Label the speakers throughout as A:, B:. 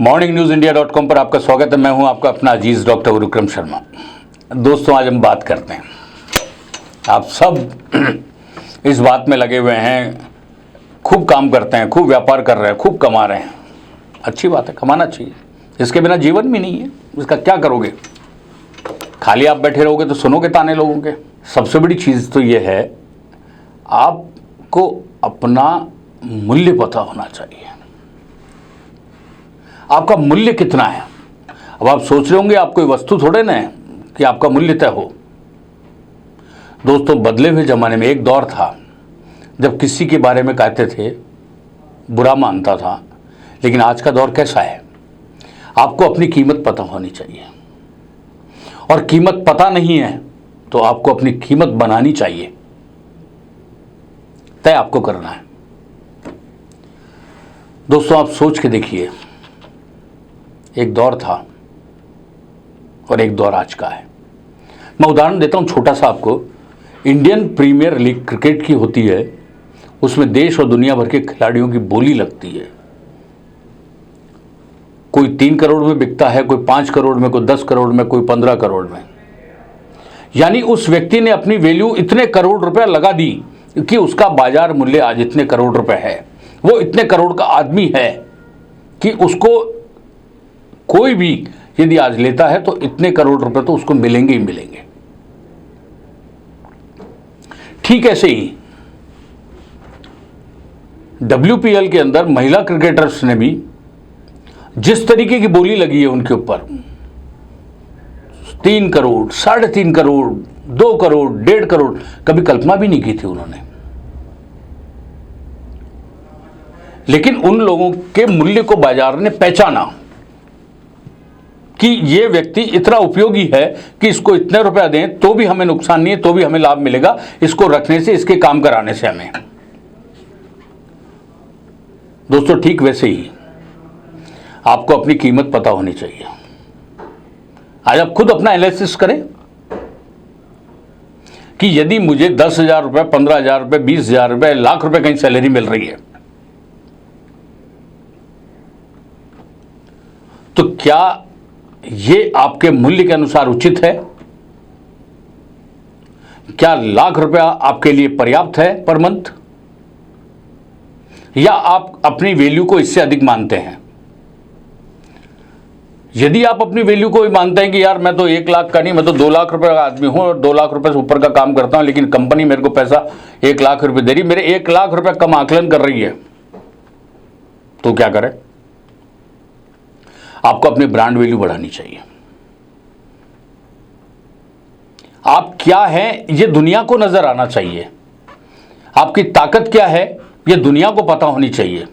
A: morningnews.india.com पर आपका स्वागत है। मैं हूं आपका अपना अजीज डॉक्टर विक्रम शर्मा। दोस्तों, आज हम बात करते हैं, आप सब इस बात में लगे हुए हैं, खूब काम करते हैं, खूब व्यापार कर रहे हैं, खूब कमा रहे हैं। अच्छी बात है, कमाना चाहिए, इसके बिना जीवन भी नहीं है। इसका क्या करोगे? खाली आप बैठे रहोगे तो सुनोगे ताने लोगों के। सबसे बड़ी चीज़ तो ये है, आपको अपना मूल्य पता होना चाहिए। आपका मूल्य कितना है? अब आप सोच रहे होंगे आप कोई वस्तु थोड़े ना है कि आपका मूल्य तय हो। दोस्तों, बदले हुए ज़माने में एक दौर था जब किसी के बारे में कहते थे बुरा मानता था, लेकिन आज का दौर कैसा है? आपको अपनी कीमत पता होनी चाहिए, और कीमत पता नहीं है तो आपको अपनी कीमत बनानी चाहिए, तय आपको करना है। दोस्तों, आप सोच के देखिए, एक दौर था और एक दौर आज का है। मैं उदाहरण देता हूं छोटा सा आपको। इंडियन प्रीमियर लीग क्रिकेट की होती है, उसमें देश और दुनिया भर के खिलाड़ियों की बोली लगती है। कोई 3 करोड़ में बिकता है, कोई 5 करोड़ में, कोई 10 करोड़ में, कोई 15 करोड़ में। यानी उस व्यक्ति ने अपनी वैल्यू इतने करोड़ रुपए लगा दी कि उसका बाजार मूल्य आज इतने करोड़ रुपए है। वो इतने करोड़ का आदमी है कि उसको कोई भी यदि आज लेता है तो इतने करोड़ रुपए तो उसको मिलेंगे ही मिलेंगे। ठीक ऐसे ही WPL के अंदर महिला क्रिकेटर्स ने भी जिस तरीके की बोली लगी है उनके ऊपर, 3 करोड़, 3.5 करोड़, 2 करोड़, 1.5 करोड़, कभी कल्पना भी नहीं की थी उन्होंने। लेकिन उन लोगों के मूल्य को बाजार ने पहचाना कि ये व्यक्ति इतना उपयोगी है कि इसको इतने रुपया दें तो भी हमें नुकसान नहीं है, तो भी हमें लाभ मिलेगा, इसको रखने से, इसके काम कराने से हमें। दोस्तों, ठीक वैसे ही आपको अपनी कीमत पता होनी चाहिए। आज आप खुद अपना एनालिसिस करें कि यदि मुझे 10,000 रुपये, 15,000 रुपये, 20,000 रुपये, लाख रुपए कहीं सैलरी मिल रही है, तो क्या ये आपके मूल्य के अनुसार उचित है? क्या लाख रुपया आपके लिए पर्याप्त है पर मंथ, या आप अपनी वैल्यू को इससे अधिक मानते हैं? यदि आप अपनी वैल्यू को ही मानते हैं कि यार मैं तो 1 लाख का नहीं, मैं तो 2 लाख रुपए का आदमी हूं और 2 लाख रुपए से ऊपर का काम करता हूं, लेकिन कंपनी मेरे को पैसा 1 लाख रुपए दे रही, मेरे 1 लाख रुपए कम आकलन कर रही है, तो क्या करें? आपको अपनी ब्रांड वैल्यू बढ़ानी चाहिए। आप क्या हैं ये दुनिया को नजर आना चाहिए। आपकी ताकत क्या है ये दुनिया को पता होनी चाहिए।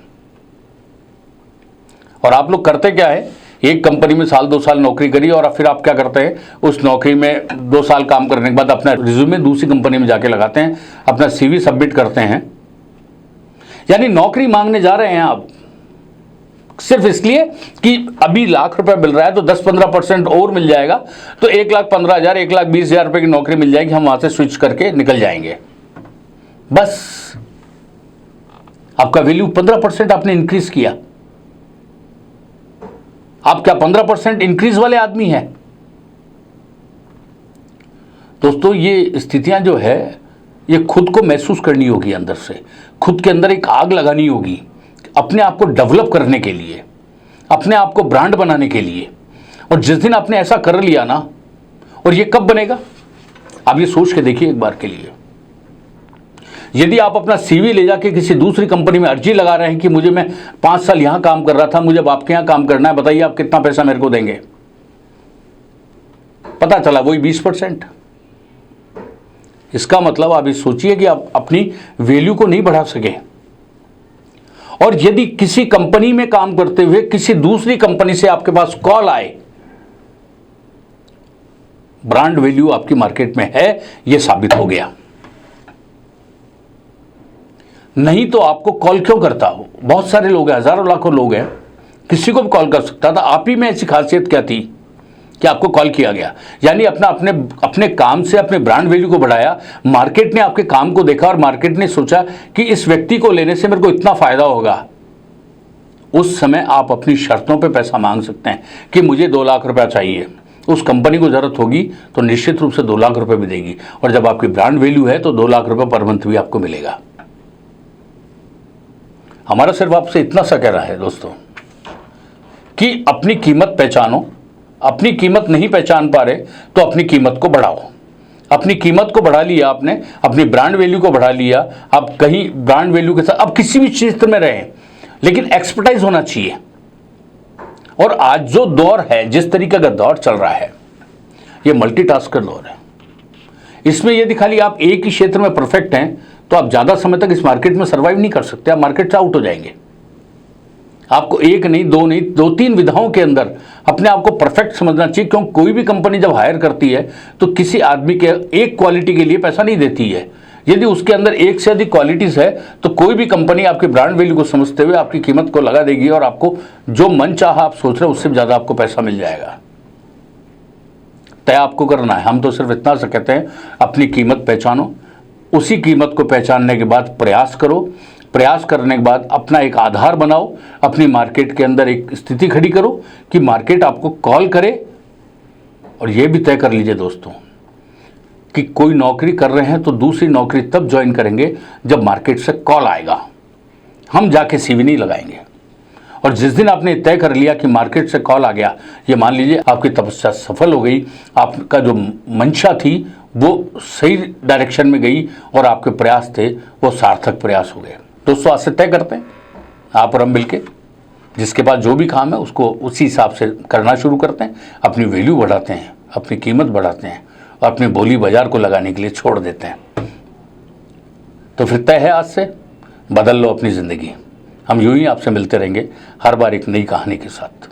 A: और आप लोग करते क्या है, एक कंपनी में 1-2 साल नौकरी करी और फिर आप क्या करते हैं, उस नौकरी में 2 साल काम करने के बाद अपना रिज्यूमे दूसरी कंपनी में जाके लगाते हैं, अपना CV सबमिट करते हैं। यानी नौकरी मांगने जा रहे हैं आप सिर्फ इसलिए कि अभी लाख रुपए मिल रहा है तो 10-15% और मिल जाएगा, तो 1,15,000, 1,20,000 रुपए की नौकरी मिल जाएगी, हम वहां से स्विच करके निकल जाएंगे। बस आपका वैल्यू 15% आपने इंक्रीज किया। आप क्या 15% इंक्रीज वाले आदमी हैं? दोस्तों, ये स्थितियां जो है ये खुद को महसूस करनी होगी, अंदर से खुद के अंदर एक आग लगानी होगी अपने आप को डेवलप करने के लिए, अपने आप को ब्रांड बनाने के लिए। और जिस दिन आपने ऐसा कर लिया ना, और ये कब बनेगा आप ये सोच के देखिए एक बार के लिए। यदि आप अपना CV ले जाके किसी दूसरी कंपनी में अर्जी लगा रहे हैं कि मुझे, मैं 5 साल यहां काम कर रहा था, मुझे अब आपके यहां काम करना है, बताइए आप कितना पैसा मेरे को देंगे? पता चला वही 20%। इसका मतलब आप ये सोचिए कि आप अपनी वैल्यू को नहीं बढ़ा सके। और यदि किसी कंपनी में काम करते हुए किसी दूसरी कंपनी से आपके पास कॉल आए, ब्रांड वैल्यू आपकी मार्केट में है, यह साबित हो गया। नहीं तो आपको कॉल क्यों करता हो? बहुत सारे लोग हैं, हजारों लाखों लोग हैं, किसी को भी कॉल कर सकता था। आप ही में ऐसी खासियत क्या थी कि आपको कॉल किया गया? यानी अपने काम से अपने ब्रांड वैल्यू को बढ़ाया। मार्केट ने आपके काम को देखा और मार्केट ने सोचा कि इस व्यक्ति को लेने से मेरे को इतना फायदा होगा, उस समय आप अपनी शर्तों पे पैसा मांग सकते हैं कि मुझे 2 लाख रुपया चाहिए। उस कंपनी को ज़रूरत होगी तो निश्चित रूप से 2 लाख रुपए भी देगी, और जब आपकी ब्रांड वैल्यू है तो 2 लाख रुपए पर मंथ भी आपको मिलेगा। हमारा सिर्फ आपसे इतना सा कहना है दोस्तों कि अपनी कीमत पहचानो। अपनी कीमत नहीं पहचान पा रहे तो अपनी कीमत को बढ़ाओ। अपनी कीमत को बढ़ा लिया आपने, अपनी ब्रांड वैल्यू को बढ़ा लिया, आप कहीं ब्रांड वैल्यू के साथ अब किसी भी क्षेत्र में रहें, लेकिन एक्सपर्टाइज होना चाहिए। और आज जो दौर है, जिस तरीके का दौर चल रहा है, ये मल्टीटास्कर दौर है। इसमें यदि खाली आप एक ही क्षेत्र में परफेक्ट हैं तो आप ज़्यादा समय तक इस मार्केट में सर्वाइव नहीं कर सकते, आप मार्केट से आउट हो जाएंगे। आपको एक नहीं, दो नहीं, 2-3 विधाओं के अंदर अपने आप को परफेक्ट समझना चाहिए। क्योंकि कोई भी कंपनी जब हायर करती है तो किसी आदमी के एक क्वालिटी के लिए पैसा नहीं देती है। यदि उसके अंदर एक से अधिक क्वालिटीज़ है तो कोई भी कंपनी आपकी ब्रांड वैल्यू को समझते हुए आपकी कीमत को लगा देगी और आपको जो मन चाहा आप सोच रहे हो उससे ज़्यादा आपको पैसा मिल जाएगा। तय आपको करना है। हम तो सिर्फ इतना सा कहते हैं, अपनी कीमत पहचानो, उसी कीमत को पहचानने के बाद प्रयास करो। प्रयास करने के बाद अपना एक आधार बनाओ, अपनी मार्केट के अंदर एक स्थिति खड़ी करो कि मार्केट आपको कॉल करे। और ये भी तय कर लीजिए दोस्तों कि कोई नौकरी कर रहे हैं तो दूसरी नौकरी तब ज्वाइन करेंगे जब मार्केट से कॉल आएगा। हम जाके सीवी नहीं लगाएंगे। और जिस दिन आपने तय कर लिया कि मार्केट से कॉल आ गया, ये मान लीजिए आपकी तपस्या सफल हो गई, आपका जो मंशा थी वो सही डायरेक्शन में गई और आपके प्रयास थे वो सार्थक प्रयास हो गए। दोस्तों, आज से तय करते हैं आप और हम मिलके, जिसके पास जो भी काम है उसको उसी हिसाब से करना शुरू करते हैं, अपनी वैल्यू बढ़ाते हैं, अपनी कीमत बढ़ाते हैं और अपनी बोली बाजार को लगाने के लिए छोड़ देते हैं। तो फिर तय है, आज से बदल लो अपनी ज़िंदगी। हम यूं ही आपसे मिलते रहेंगे हर बार एक नई कहानी के साथ।